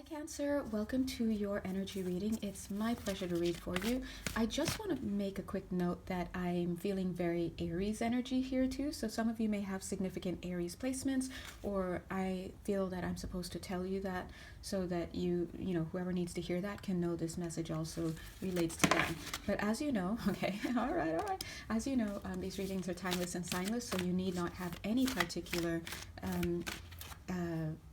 Cancer, welcome to your energy reading. It's my pleasure to read for you. I just want to make a quick note that I'm feeling very Aries energy here too. So some of you may have significant Aries placements, or I feel that I'm supposed to tell you that so that whoever needs to hear that can know this message also relates to them. But as you know, okay, all right. As you know, these readings are timeless and signless, so you need not have any particular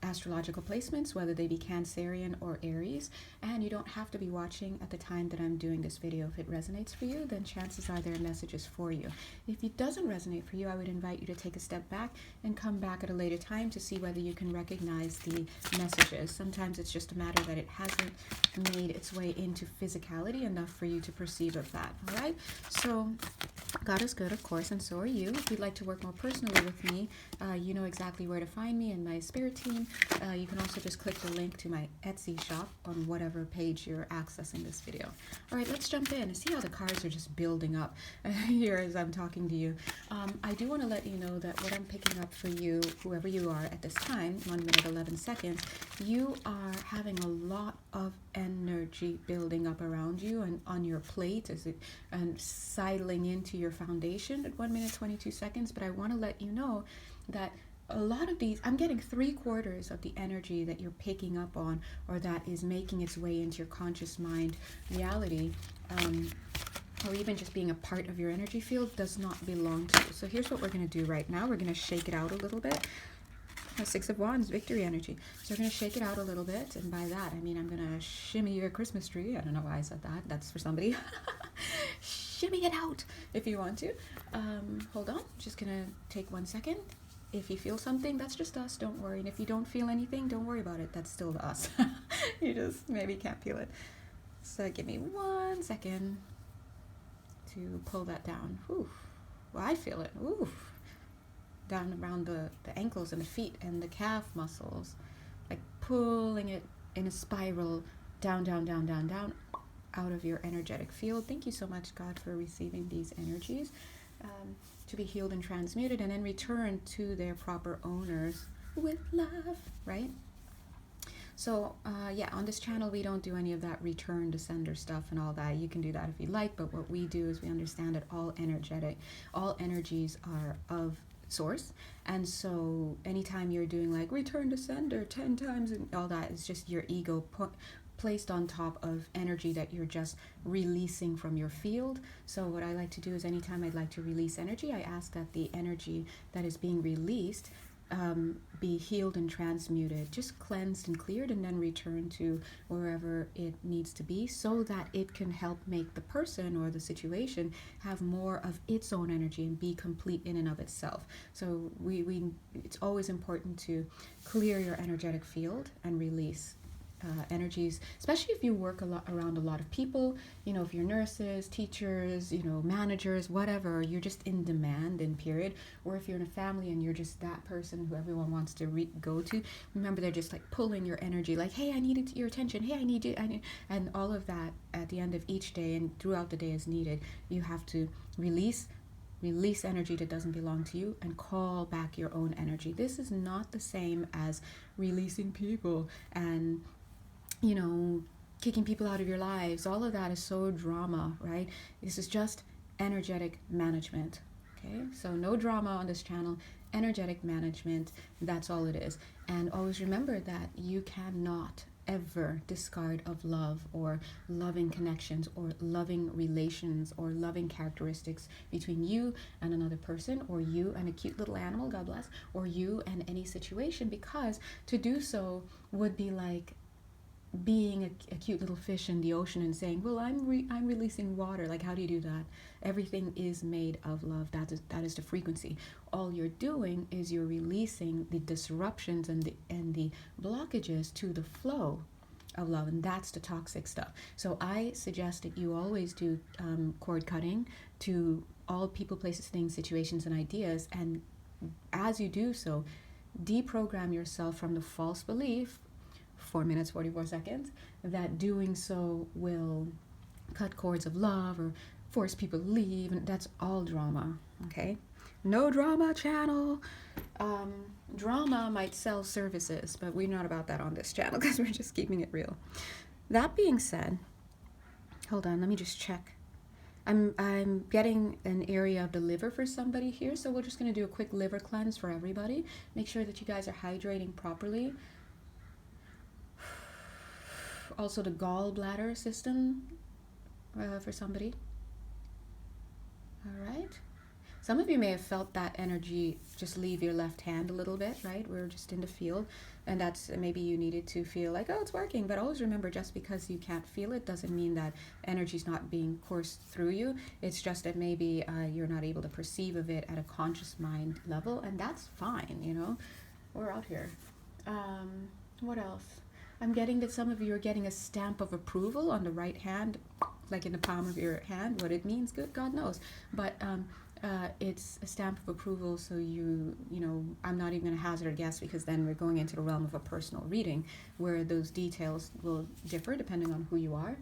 astrological placements, whether they be Cancerian or Aries, and you don't have to be watching at the time that I'm doing this video. If it resonates for you, then chances are there are messages for you. If it doesn't resonate for you, I would invite you to take a step back and come back at a later time to see whether you can recognize the messages. Sometimes it's just a matter that it hasn't made its way into physicality enough for you to perceive of that. All right, so God is good, of course, and so are you. If you'd like to work more personally with me, you know exactly where to find me and my spirit team. You can also just click the link to my Etsy shop on whatever page you're accessing this video. All right, let's jump in and see how the cards are just building up here as I'm talking to you. I do want to let you know that what I'm picking up for you, whoever you are at this time, 1 minute 11 seconds, you are having a lot of energy building up around you and on your plate as it and sidling into your foundation at 1 minute 22 seconds. But I want to let you know that a lot of these, I'm getting 3/4 of the energy that you're picking up on, or that is making its way into your conscious mind reality, or even just being a part of your energy field, does not belong to you. So here's what we're going to do right now. We're going to shake it out a little bit. Six of Wands, victory energy. So we're going to shake it out a little bit, and by that I mean I'm going to shimmy your Christmas tree. I don't know why I said that. That's for somebody. Shimmy it out if you want to. Hold on. Just going to take 1 second. If you feel something, that's just us, don't worry. And if you don't feel anything, don't worry about it. That's still us. You just maybe can't feel it. So give me 1 second to pull that down. Ooh. Well, I feel it. Ooh. Down around the ankles and the feet and the calf muscles. Like pulling it in a spiral down, out of your energetic field. Thank you so much, God, for receiving these energies. To be healed and transmuted and then returned to their proper owners with love, right? So yeah, on this channel we don't do any of that return to sender stuff and all that. You can do that if you like, but what we do is we understand that all energies are of source, and so anytime you're doing like return to sender 10 times and all that, it's just your ego placed on top of energy that you're just releasing from your field. So what I like to do is anytime I'd like to release energy, I ask that the energy that is being released be healed and transmuted, just cleansed and cleared, and then returned to wherever it needs to be, so that it can help make the person or the situation have more of its own energy and be complete in and of itself. So it's always important to clear your energetic field and release energies, especially if you work around a lot of people. You know, if you're nurses, teachers, managers, whatever, you're just in demand in period. Or if you're in a family and you're just that person who everyone wants to go to, remember, they're just like pulling your energy, like, hey, I needed your attention, hey, I need you, and all of that at the end of each day and throughout the day as needed. You have to release energy that doesn't belong to you and call back your own energy. This is not the same as releasing people and kicking people out of your lives. All of that is so drama, right? This is just energetic management. Okay, so no drama on this channel. Energetic management, that's all it is. And always remember that you cannot ever discard of love or loving connections or loving relations or loving characteristics between you and another person, or you and a cute little animal, God bless, or you and any situation, because to do so would be like being a cute little fish in the ocean and saying, well, I'm releasing water. Like, how do you do that? Everything is made of love. That is the frequency. All you're doing is you're releasing the disruptions and the blockages to the flow of love, and that's the toxic stuff. So I suggest that you always do cord cutting to all people, places, things, situations, and ideas, and as you do so, deprogram yourself from the false belief, 4 minutes 44 seconds, that doing so will cut cords of love or force people to leave, and that's all drama. Okay, no drama channel. Drama might sell services, but we're not about that on this channel because we're just keeping it real. That being said, hold on, let me just check. I'm getting an area of the liver for somebody here, so we're just going to do a quick liver cleanse for everybody. Make sure that you guys are hydrating properly. Also the gallbladder system for somebody. All right. Some of you may have felt that energy just leave your left hand a little bit, right? We're just in the field, and that's maybe you needed to feel like, oh, it's working. But always remember, just because you can't feel it doesn't mean that energy's not being coursed through you. It's just that maybe you're not able to perceive of it at a conscious mind level, and that's fine, you know? We're out here. What else? I'm getting that some of you are getting a stamp of approval on the right hand, like in the palm of your hand. What it means, good God knows. But it's a stamp of approval, so you know, I'm not even going to hazard a guess, because then we're going into the realm of a personal reading where those details will differ depending on who you are.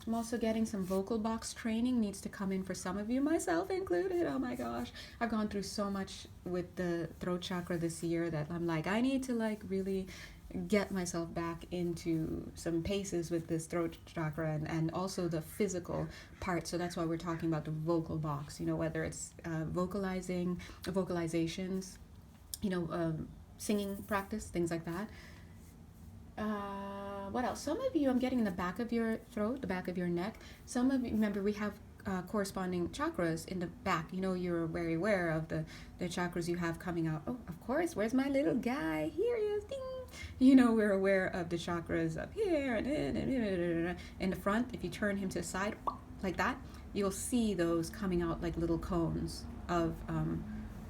I'm also getting some vocal box training needs to come in for some of you, myself included. Oh my gosh, I've gone through so much with the throat chakra this year that I'm like, I need to like really get myself back into some paces with this throat chakra and also the physical part. So that's why we're talking about the vocal box, you know, whether it's vocalizations, you know, singing practice, things like that. What else? Some of you, I'm getting in the back of your throat, the back of your neck. Some of you, remember, we have corresponding chakras in the back. You know, you're very aware of the chakras you have coming out. Oh, of course, where's my little guy? Here he is, ding. You know, we're aware of the chakras up here and in the front. If you turn him to the side, like that, you'll see those coming out like little cones of,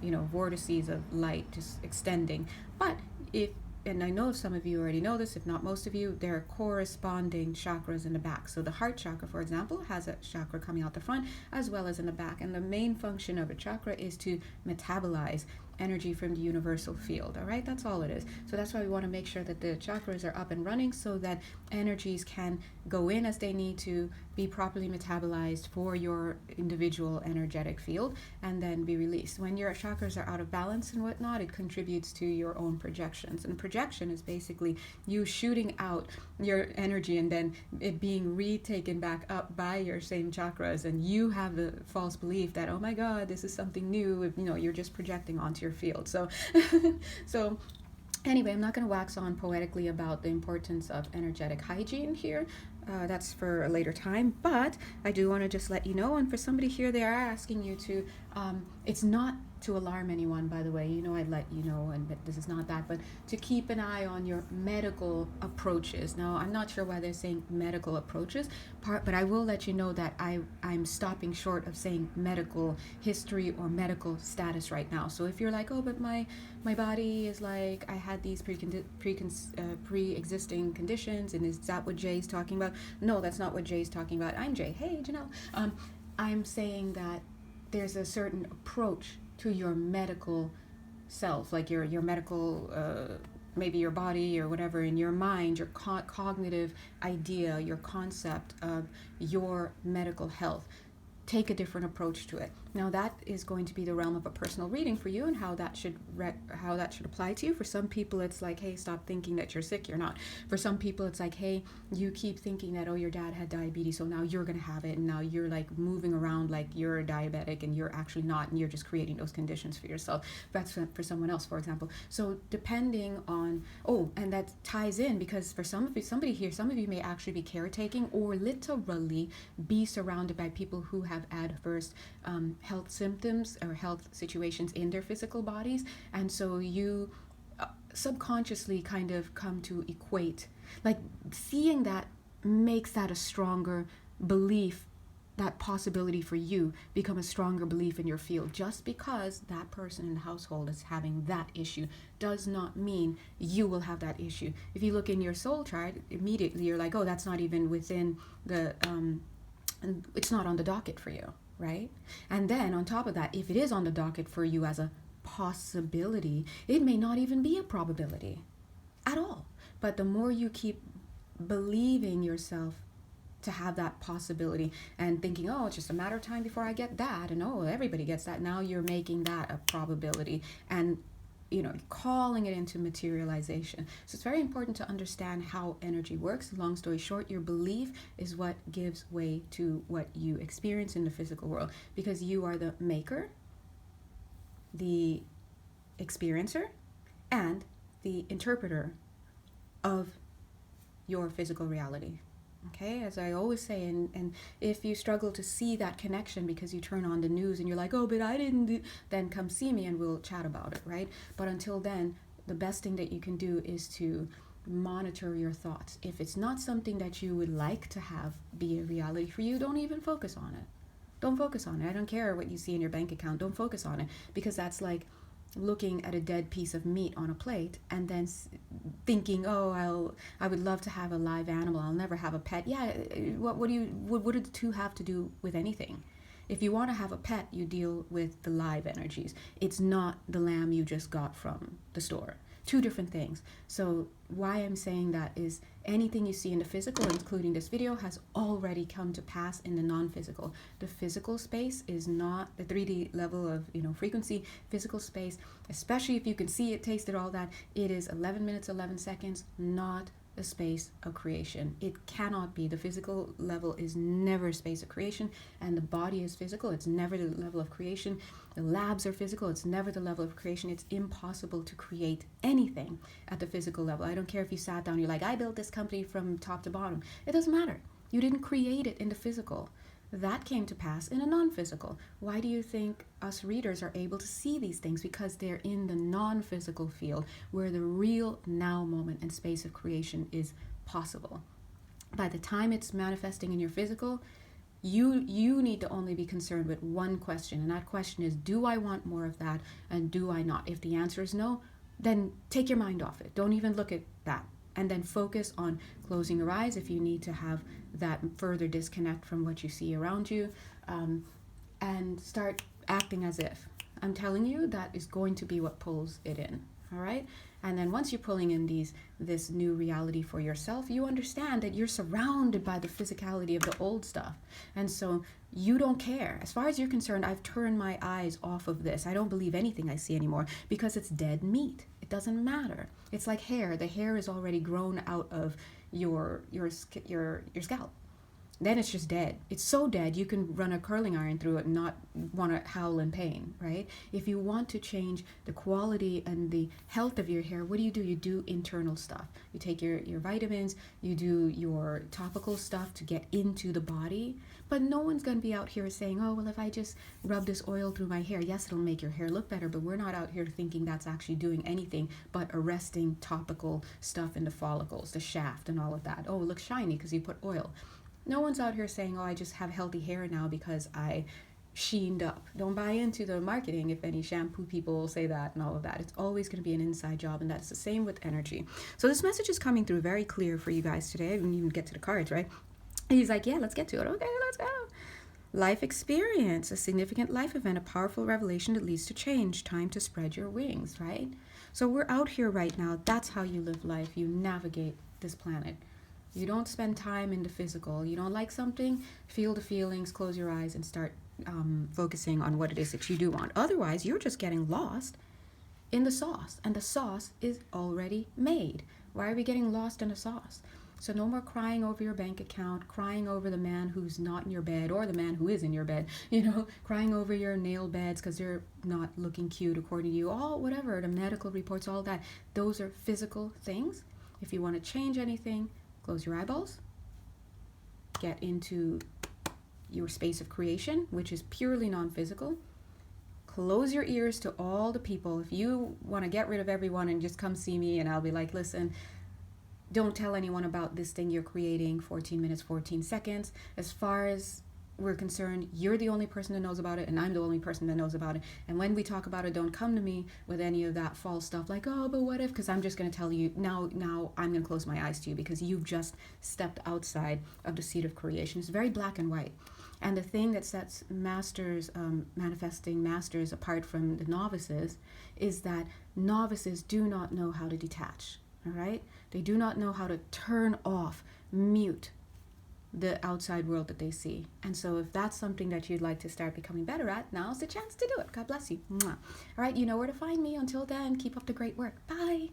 you know, vortices of light just extending. But if, and I know some of you already know this, if not most of you, there are corresponding chakras in the back. So the heart chakra, for example, has a chakra coming out the front as well as in the back. And the main function of a chakra is to metabolize energy from the universal field. All right, that's all it is. So that's why we want to make sure that the chakras are up and running so that energies can go in as they need to, be properly metabolized for your individual energetic field, and then be released. When your chakras are out of balance and whatnot, it contributes to your own projections. And projection is basically you shooting out your energy and then it being retaken back up by your same chakras, and you have the false belief that, oh my God, this is something new. You know, you're just projecting onto your field. So so anyway, I'm not going to wax on poetically about the importance of energetic hygiene here. That's for a later time, but I do want to just let you know, and for somebody here, they are asking you to, it's not to alarm anyone, by the way, you know, I'd let you know, and this is not that, but to keep an eye on your medical approaches. Now, I'm not sure why they're saying medical approaches, but I will let you know that I'm stopping short of saying medical history or medical status right now. So if you're like, oh, but my body is like, I had these pre-existing conditions, and is that what Jay's talking about? No, that's not what Jay's talking about. I'm Jay. Hey, Janelle. I'm saying that there's a certain approach to your medical self, like your medical, maybe your body or whatever, in your mind, your cognitive idea, your concept of your medical health. Take a different approach to it. Now that is going to be the realm of a personal reading for you, and how that should apply to you. For some people it's like, hey, stop thinking that you're sick, you're not. For some people it's like, hey, you keep thinking that, oh, your dad had diabetes, so now you're gonna have it, and now you're like moving around like you're a diabetic and you're actually not, and you're just creating those conditions for yourself. That's for someone else, for example. So depending on, oh, and that ties in, because for some of you, somebody here, some of you may actually be caretaking or literally be surrounded by people who have adverse health symptoms or health situations in their physical bodies, and so you subconsciously kind of come to equate, like seeing that makes that a stronger belief, that possibility for you become a stronger belief in your field. Just because that person in the household is having that issue does not mean you will have that issue. If you look in your soul chart, immediately you're like, oh, that's not even within the and it's not on the docket for you, right? And then on top of that, if it is on the docket for you as a possibility, it may not even be a probability at all. But the more you keep believing yourself to have that possibility and thinking, oh, it's just a matter of time before I get that, and oh, everybody gets that, now you're making that a probability. And calling it into materialization. So it's very important to understand how energy works. Long story short, your belief is what gives way to what you experience in the physical world, because you are the maker, the experiencer, and the interpreter of your physical reality. Okay, as I always say, and if you struggle to see that connection because you turn on the news and you're like, oh, but I didn't do, then come see me and we'll chat about it, right? But until then, the best thing that you can do is to monitor your thoughts. If it's not something that you would like to have be a reality for you, don't even focus on it. Don't focus on it. I don't care what you see in your bank account. Don't focus on it, because that's like looking at a dead piece of meat on a plate and then thinking, oh, I would love to have a live animal. I'll never have a pet. Yeah, what do the two have to do with anything? If you want to have a pet, you deal with the live energies. It's not the lamb you just got from the store. Two different things. So why I'm saying that is anything you see in the physical, including this video, has already come to pass in the non-physical. The physical space is not the 3D level of frequency. Physical space, especially if you can see it, taste it, all that, it is 11 minutes 11 seconds, not a space of creation. It cannot be. The physical level is never a space of creation, and the body is physical. It's never the level of creation. The labs are physical. It's never the level of creation. It's impossible to create anything at the physical level. I don't care if you sat down, you're like, I built this company from top to bottom. It doesn't matter. You didn't create it in the physical. That came to pass in a non-physical. Why do you think us readers are able to see these things? Because they're in the non-physical field where the real now moment and space of creation is possible. By the time it's manifesting in your physical, you need to only be concerned with one question, and that question is, do I want more of that, and do I not? If the answer is no, then take your mind off it. Don't even look at that. And then focus on closing your eyes if you need to have that further disconnect from what you see around you, and start acting as if. I'm telling you, that is going to be what pulls it in. All right? And then once you're pulling in this new reality for yourself, you understand that you're surrounded by the physicality of the old stuff. And so you don't care. As far as you're concerned, I've turned my eyes off of this. I don't believe anything I see anymore because it's dead meat. It doesn't matter. It's like hair. The hair is already grown out of your scalp. Then it's just dead. It's so dead you can run a curling iron through it and not want to howl in pain, right? If you want to change the quality and the health of your hair, what do? You do internal stuff. You take your vitamins, you do your topical stuff to get into the body. But no one's going to be out here saying, oh, well, if I just rub this oil through my hair, yes, it'll make your hair look better, but we're not out here thinking that's actually doing anything but arresting topical stuff in the follicles, the shaft and all of that. Oh, it looks shiny because you put oil. No one's out here saying, oh, I just have healthy hair now because I sheened up. Don't buy into the marketing if any shampoo people say that and all of that. It's always going to be an inside job, and that's the same with energy. So this message is coming through very clear for you guys today. I didn't even get to the cards, right? And he's like, yeah, let's get to it. Okay, let's go. Life experience, a significant life event, a powerful revelation that leads to change. Time to spread your wings, right? So we're out here right now. That's how you live life. You navigate this planet. You don't spend time in the physical. You don't like something, feel the feelings, close your eyes, and start focusing on what it is that you do want. Otherwise, you're just getting lost in the sauce, and the sauce is already made. Why are we getting lost in the sauce? So no more crying over your bank account, crying over the man who's not in your bed or the man who is in your bed, crying over your nail beds because they're not looking cute according to you, all whatever, the medical reports, all that. Those are physical things. If you want to change anything, close your eyeballs, get into your space of creation, which is purely non-physical. Close your ears to all the people. If you want to get rid of everyone and just come see me, and I'll be like, listen, don't tell anyone about this thing you're creating, 14 minutes, 14 seconds. As far as we're concerned, you're the only person that knows about it, and I'm the only person that knows about it. And when we talk about it, don't come to me with any of that false stuff like, oh, but what if? Because I'm just going to tell you, now I'm going to close my eyes to you because you've just stepped outside of the seed of creation. It's very black and white. And the thing that sets masters, manifesting masters apart from the novices is that novices do not know how to detach, all right? They do not know how to turn off, mute, the outside world that they see. And so if that's something that you'd like to start becoming better at, now's the chance to do it. God bless you. Mwah. All right, you know where to find me. Until then, keep up the great work. Bye.